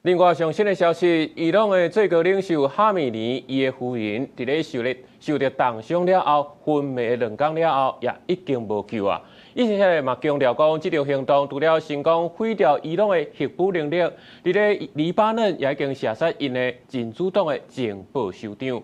另外，上新的消息，伊朗的最高领袖哈米尼伊的夫人，伫咧受到重伤了后，昏迷2天了后，也已经无救啊。以前嘛强调讲，这条行动除了成功毁掉伊朗的核武能力，伫咧黎巴嫩也已经射杀因的真主党的情报首长。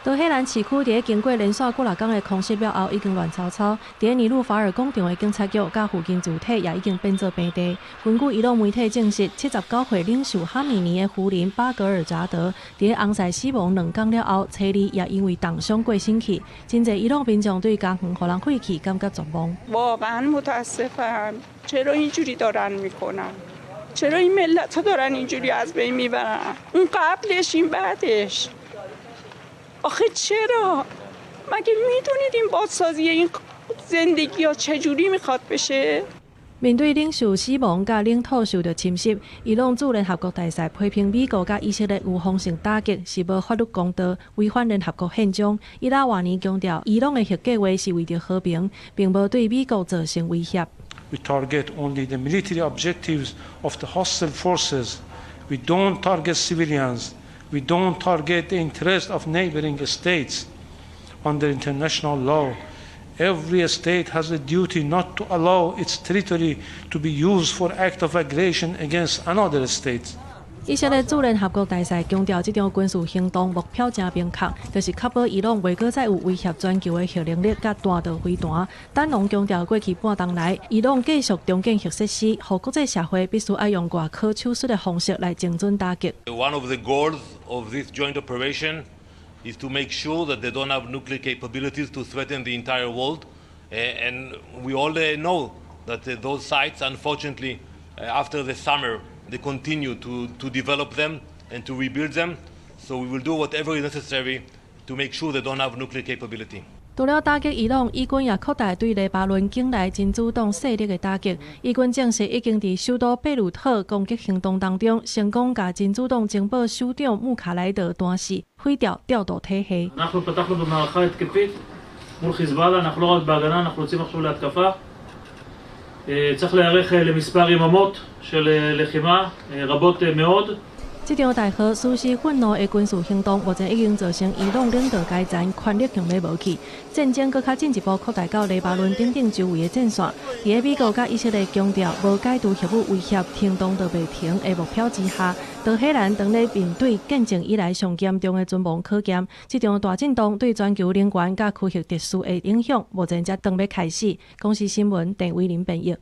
德黑兰市区伫经过连续几6天的空袭了后，已经乱糟糟。伫尼鲁法尔广场的警察局甲附近主体也已经变作平地。根据伊朗媒体证实，79岁领袖哈米尼的夫人巴格尔扎德伫翁婿死亡2天了后，妻儿也因为重伤过身去。真侪伊朗民众对家园互人废弃感觉绝望。 واقعا متاسفم. چرا اینجوری دارن میکنن؟ چرا این ملت ها دارن اینجوری از بین میبرن؟ اون قبلش این بعدش. آخه چرا؟ مگه میدونید این بازسازی این زندگی ها چجوری میخواد بشه؟ 面对领袖死亡甲领土受到侵袭，伊朗驻联合国大使批评美国甲以色列有方性打击，是无法律公道，违反联合国宪章。伊拉晚年强调，伊朗的核计划是为着和平，并无对美国造成威胁。 We target only the military objectives of the hostile forces. We don't target civilians. We don't target the interests of neighboring states. Under international law, every state has a duty not to allow its territory to be used for act of aggression against another state. 以色列驻联合国大使强调，这场军事行动目标真明确，就是确保伊朗袂搁再有威胁全球的核能力甲弹道飞弹。丹农强调，过去半冬来，伊朗继续重建核设施，互国际社会必须要用外科手术的方式来精准打击。One of the goals of this joint operation is to make sure that they don't have nuclear capabilities to threaten the entire world, and we all know that those sites, unfortunately, after the summer. They continue to develop them and to rebuild them. So we will do whatever is necessary to make sure they don't have nuclear capability. 除了打击伊朗，伊军也扩大对黎巴嫩境内真主党势力的打击。伊军证实已经伫首都贝鲁特攻击行动当中，成功把真主党情报首长穆卡莱德弹死，毁掉调度体系。צריך להיערך למספר יממות של לחימה רבות מאוד. 这场大河舒适愤怒的军事行动，目前已经造成伊朗领导阶层权力强烈无去，战争更较进一步扩大到黎巴嫩等等周围的战线。伫美国甲以色列强调无解除核武威胁停动都袂停的目标之下，德黑兰当咧面对建政以来上严重的存亡可检。这场大震动对全球能源甲区域特殊的影响，目前才刚要开始。公司新闻，郑伟林编译。